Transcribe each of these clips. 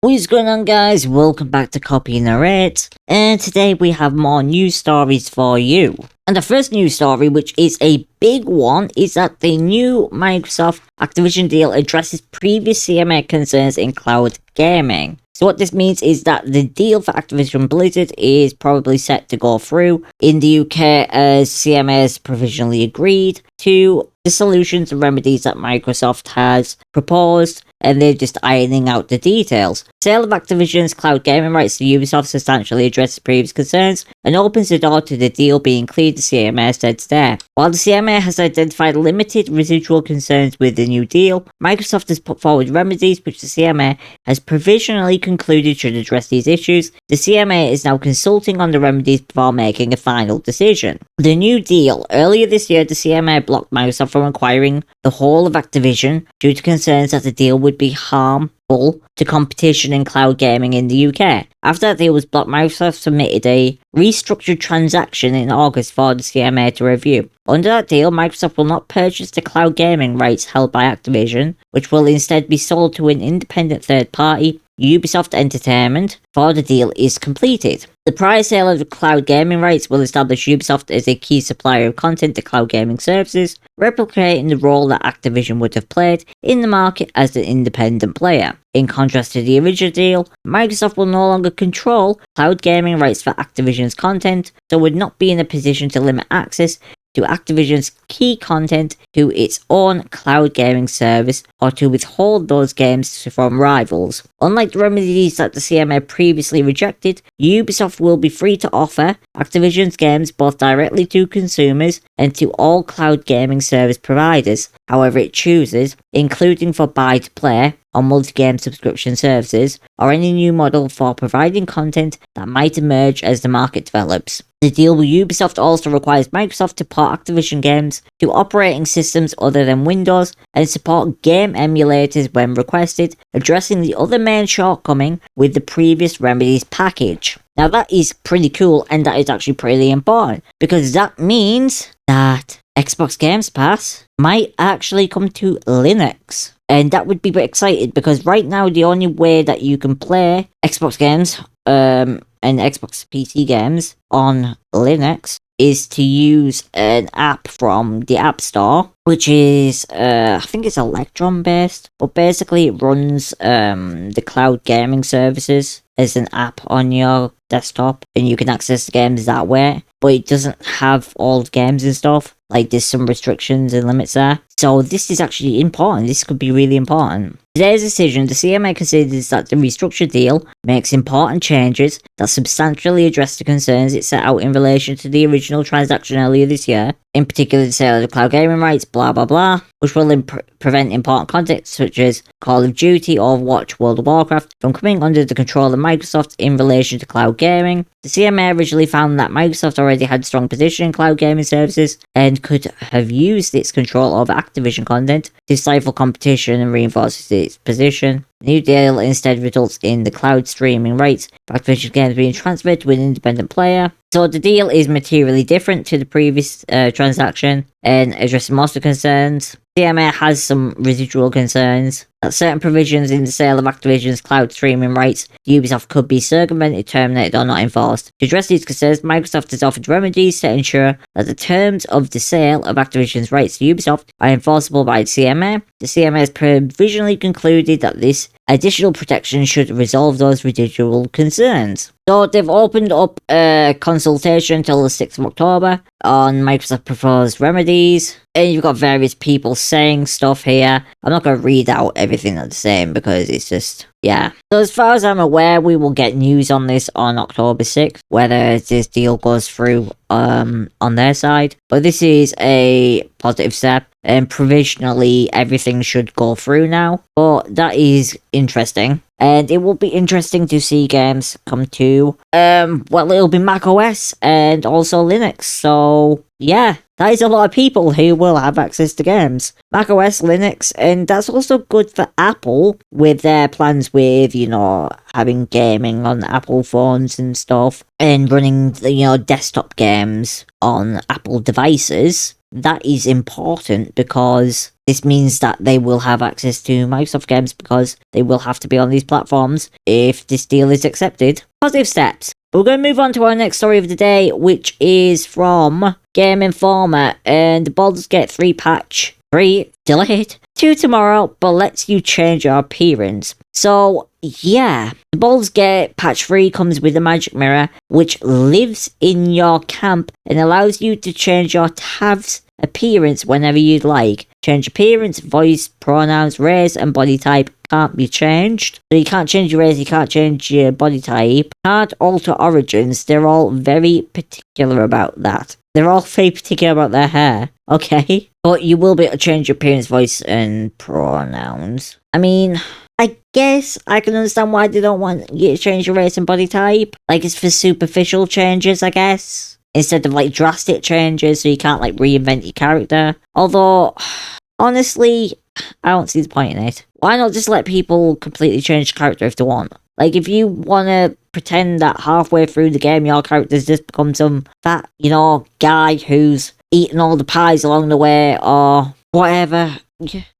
What is going on, guys? Welcome back to Copy and Narrate, and today we have more news stories for you. And the first news story, which is a big one, is that the new Microsoft Activision deal addresses previous CMA concerns in cloud gaming. So what this means is that the deal for Activision-Blizzard is probably set to go through in the UK, as CMA has provisionally agreed to the solutions and remedies that Microsoft has proposed, and they're just ironing out the details. Sale of Activision's cloud gaming rights to Ubisoft substantially addresses previous concerns and opens the door to the deal being cleared, the CMA said today. While the CMA has identified limited residual concerns with the new deal, Microsoft has put forward remedies which the CMA has provisionally concluded should address these issues. The CMA is now consulting on the remedies before making a final decision. The new deal. Earlier this year, the CMA blocked Microsoft from acquiring the whole of Activision due to concerns that the deal would be harmful to competition in cloud gaming in the UK. After that deal was blocked, Microsoft submitted a restructured transaction in August for the CMA to review. Under that deal, Microsoft will not purchase the cloud gaming rights held by Activision, which will instead be sold to an independent third party, Ubisoft Entertainment, before the deal is completed. The prior sale of the cloud gaming rights will establish Ubisoft as a key supplier of content to cloud gaming services, replicating the role that Activision would have played in the market as an independent player. In contrast to the original deal, Microsoft will no longer control cloud gaming rights for Activision's content, so would not be in a position to limit access to Activision's key content to its own cloud gaming service, or to withhold those games from rivals. Unlike the remedies that the CMA previously rejected, Ubisoft will be free to offer Activision's games both directly to consumers and to all cloud gaming service providers, however it chooses, including for buy-to-play or multi-game subscription services, or any new model for providing content that might emerge as the market develops. The deal with Ubisoft also requires Microsoft to port Activision games to operating systems other than Windows and support game emulators when requested, addressing the other main shortcoming with the previous remedies package. Now that is pretty cool, and that is actually pretty important, because that means that Xbox Games Pass might actually come to Linux. And that would be pretty exciting, because right now the only way that you can play Xbox games and Xbox PC games on Linux is to use an app from the App Store, which is, I think it's Electron based, but basically it runs the cloud gaming services as an app on your desktop, and you can access the games that way, but it doesn't have all the games and stuff. Like, there's some restrictions and limits there. So this is actually important. This could be really important. Today's decision, the CMA considers that the restructured deal makes important changes that substantially address the concerns it set out in relation to the original transaction earlier this year, in particular the sale of the cloud gaming rights, blah blah blah, which will prevent important content such as Call of Duty, Overwatch, World of Warcraft from coming under the control of Microsoft in relation to cloud gaming. The CMA originally found that Microsoft already had a strong position in cloud gaming services and could have used its control over Activision content to stifle competition and reinforce its position. The new deal instead results in the cloud streaming rights for Activision games being transferred to an independent player. So the deal is materially different to the previous transaction and addressing most of the concerns. CMA has some residual concerns that certain provisions in the sale of Activision's cloud streaming rights to Ubisoft could be circumvented, terminated, or not enforced. To address these concerns, Microsoft has offered remedies to ensure that the terms of the sale of Activision's rights to Ubisoft are enforceable by the CMA. The CMA has provisionally concluded that this additional protection should resolve those residual concerns. So they've opened up a consultation till the 6th of October on Microsoft proposed remedies, and you've got various people saying stuff here. I'm not going to read out everything that's saying because it's just, yeah. So as far as I'm aware, we will get news on this on October 6th, whether this deal goes through on their side. But this is a positive step, and provisionally everything should go through now. But that is interesting. And it will be interesting to see games come to, well, it'll be Mac OS and also Linux. So, yeah, that is a lot of people who will have access to games. Mac OS, Linux, and that's also good for Apple with their plans with, you know, having gaming on Apple phones and stuff, and running, you know, desktop games on Apple devices. that is important because this means that they will have access to Microsoft games because they will have to be on these platforms if this deal is accepted. Positive steps. But we're going to move on to our next story of the day, which is from Game Informer, and the Baldur's Gate 3 patch 3 delayed to tomorrow, but lets you change your appearance. So yeah, the Baldur's Gate patch 3 comes with a magic mirror, which lives in your camp and allows you to change your Tav's appearance whenever you'd like. Change appearance, voice, pronouns, race, and body type can't be changed. So you can't change your race, you can't change your body type, can't alter origins. They're all very particular about that. They're all very particular about their hair, okay? But you will be able to change your appearance, voice, and pronouns. I mean, I guess I can understand why they don't want you to change your race and body type. Like, it's for superficial changes, I guess. Instead of, like, drastic changes, so you can't, like, reinvent your character. Although, honestly, I don't see the point in it. Why not just let people completely change character if they want? Like, if you want to pretend that halfway through the game your character's just become some fat, guy who's eating all the pies along the way, or whatever.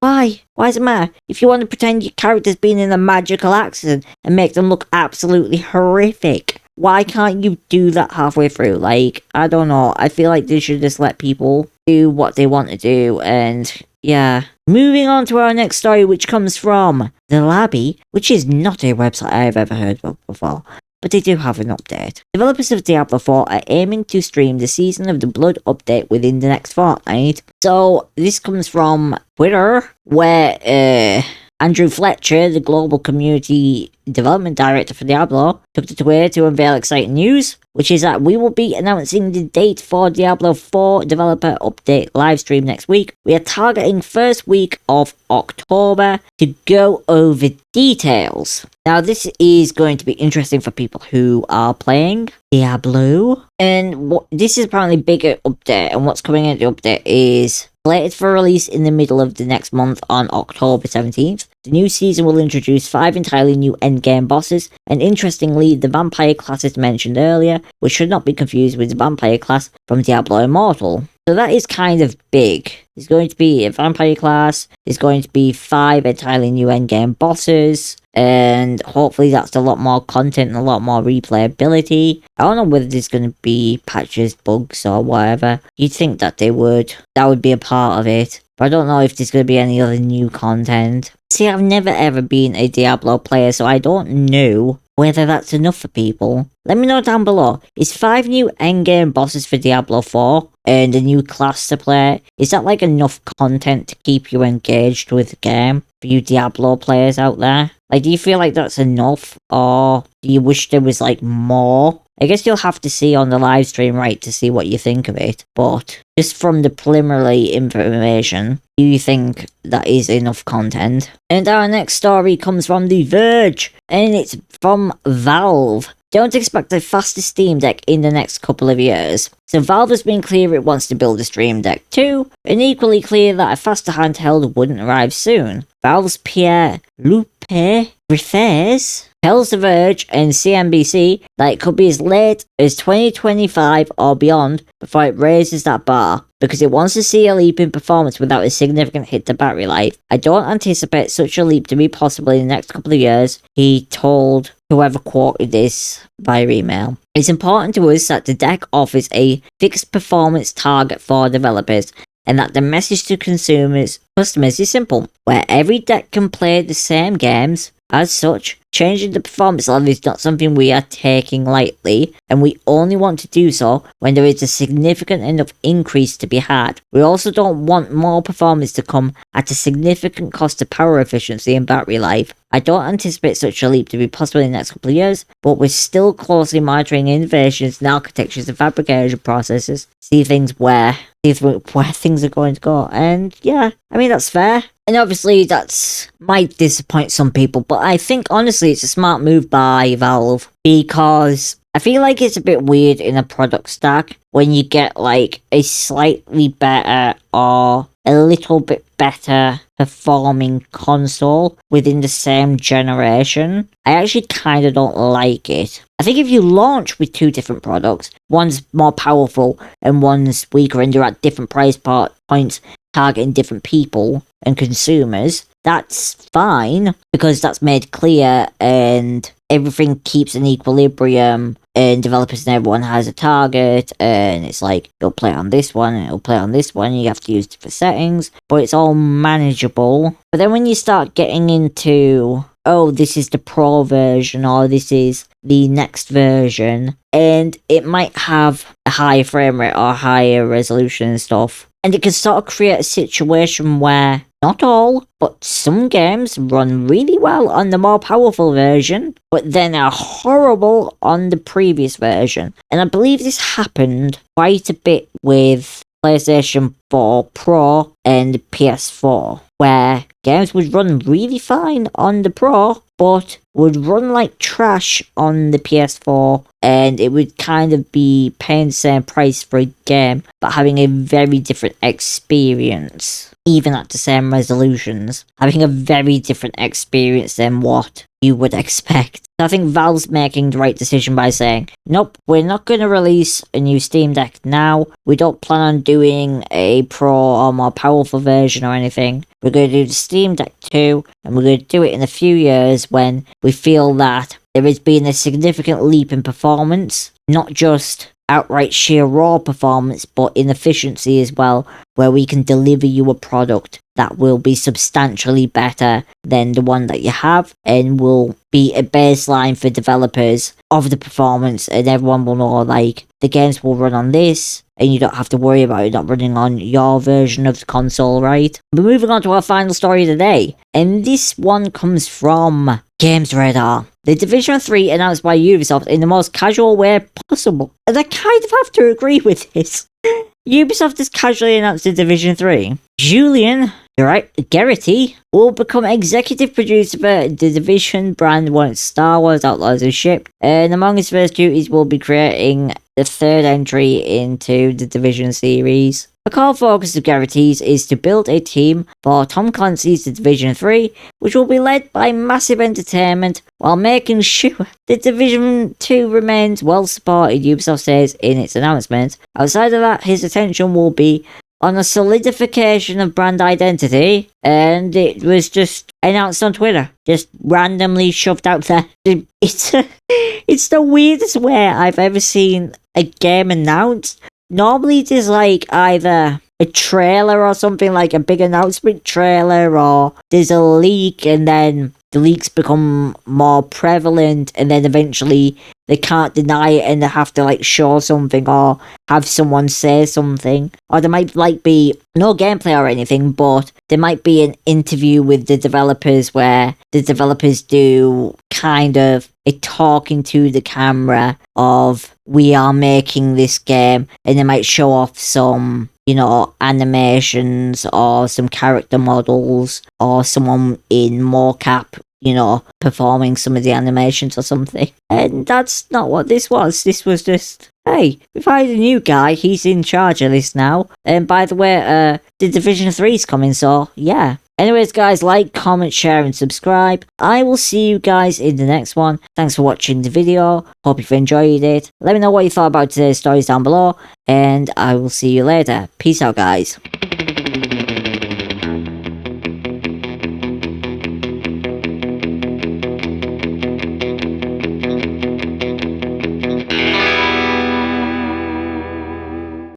Why? Why does it matter? If you want to pretend your character's been in a magical accident and make them look absolutely horrific, why can't you do that halfway through? Like, I don't know. I feel like they should just let people do what they want to do, and yeah. Moving on to our next story, which comes from The Labby, which is not a website I've ever heard of before, but they do have an update. Developers of Diablo 4 are aiming to stream the Season of the Blood update within the next fortnight. So, this comes from Twitter, where Andrew Fletcher, the global community development director for Diablo, took to Twitter to unveil exciting news, which is that we will be announcing the date for Diablo 4 developer update livestream next week. We are targeting first week of October to go over details. Now, this is going to be interesting for people who are playing Diablo, and this is apparently a bigger update, and what's coming in the update is slated for release in the middle of the next month on October 17th. The new season will introduce 5 entirely new endgame bosses, and interestingly, the vampire classes mentioned earlier, which should not be confused with the vampire class from Diablo Immortal. So that is kind of big. There's going to be a vampire class, there's going to be 5 entirely new endgame bosses, and hopefully that's a lot more content and a lot more replayability. I don't know whether there's going to be patches, bugs, or whatever. You'd think that that would be a part of it. But I don't know if there's going to be any other new content. See, I've never ever been a Diablo player, so I don't know whether that's enough for people. Let me know down below. Is 5 new endgame bosses for Diablo 4 and a new class to play, is that like enough content to keep you engaged with the game for you Diablo players out there? Like, do you feel like that's enough, or do you wish there was like more? I guess you'll have to see on the live stream, right, to see what you think of it, but just from the preliminary information, do you think that is enough content? And our next story comes from The Verge, and it's from Valve. Don't expect the fastest Steam Deck in the next couple of years. So Valve has been clear it wants to build a Stream Deck too, and equally clear that a faster handheld wouldn't arrive soon. Valve's Pierre Loupe Griffes tells The Verge and CNBC that it could be as late as 2025 or beyond before it raises that bar, because it wants to see a leap in performance without a significant hit to battery life. I don't anticipate such a leap to be possible in the next couple of years, he told whoever quoted this via email. It's important to us that the deck offers a fixed performance target for developers, and that the message to customers is simple. Where every deck can play the same games, as such, changing the performance level is not something we are taking lightly, and we only want to do so when there is a significant enough increase to be had. We also don't want more performance to come at a significant cost to power efficiency and battery life. I don't anticipate such a leap to be possible in the next couple of years, but we're still closely monitoring innovations in architectures and fabrication processes, see where things are going to go. And yeah, I mean, that's fair. And obviously that might disappoint some people, but I think honestly it's a smart move by Valve, because I feel like it's a bit weird in a product stack when you get like a slightly better or a little bit better performing console within the same generation, I actually kind of don't like it. I think if you launch with two different products, one's more powerful and one's weaker, and they're at different price points targeting different people and consumers, that's fine because that's made clear and everything keeps an equilibrium and developers and everyone has a target, and it's like you'll play on this one and it'll play on this one, you have to use different settings, but it's all manageable. But then when you start getting into, oh, this is the pro version or this is the next version, and it might have a higher frame rate or higher resolution and stuff, and it can sort of create a situation where not all, but some games run really well on the more powerful version, but then are horrible on the previous version. And I believe this happened quite a bit with PlayStation 4 Pro and PS4, where games would run really fine on the Pro, but would run like trash on the PS4, and it would kind of be paying the same price for a game, but having a very different experience. Even at the same resolutions, having a very different experience than what you would expect. I think Valve's making the right decision by saying, nope, we're not going to release a new Steam Deck now. We don't plan on doing a pro or more powerful version or anything. We're going to do the Steam Deck 2, and we're going to do it in a few years when we feel that there has been a significant leap in performance, not just outright sheer raw performance, but in efficiency as well, where we can deliver you a product that will be substantially better than the one that you have and will be a baseline for developers of the performance, and everyone will know like the games will run on this and you don't have to worry about it not running on your version of the console, right? But moving on to our final story of the day, and this one comes from Games Radar. The Division 3 announced by Ubisoft in the most casual way possible. And I kind of have to agree with this. Ubisoft has casually announced the Division 3. Julian Garrity will become executive producer for the Division brand once Star Wars Outlaws is shipped, and among his first duties will be creating the third entry into the Division series. The core focus of Garrity's is to build a team for Tom Clancy's The Division 3, which will be led by Massive Entertainment, while making sure The Division 2 remains well supported, Ubisoft says in its announcement. Outside of that, his attention will be on a solidification of brand identity, and it was just announced on Twitter, just randomly shoved out there. It's the weirdest way I've ever seen a game announced. Normally it is like either a trailer or something, like a big announcement trailer, or there's a leak and then the leaks become more prevalent and then eventually they can't deny it and they have to like show something or have someone say something. Or there might like be no gameplay or anything, but there might be an interview with the developers where the developers do kind of a talking to the camera of, we are making this game, and they might show off some, you know, animations or some character models or someone in mocap, you know, performing some of the animations or something. And that's not what this was. This was just, hey, we've hired a new guy, he's in charge of this now. And by the way, the Division 3's coming, so yeah. Anyways, guys, like, comment, share, and subscribe. I will see you guys in the next one. Thanks for watching the video. Hope you've enjoyed it. Let me know what you thought about today's stories down below, and I will see you later. Peace out, guys.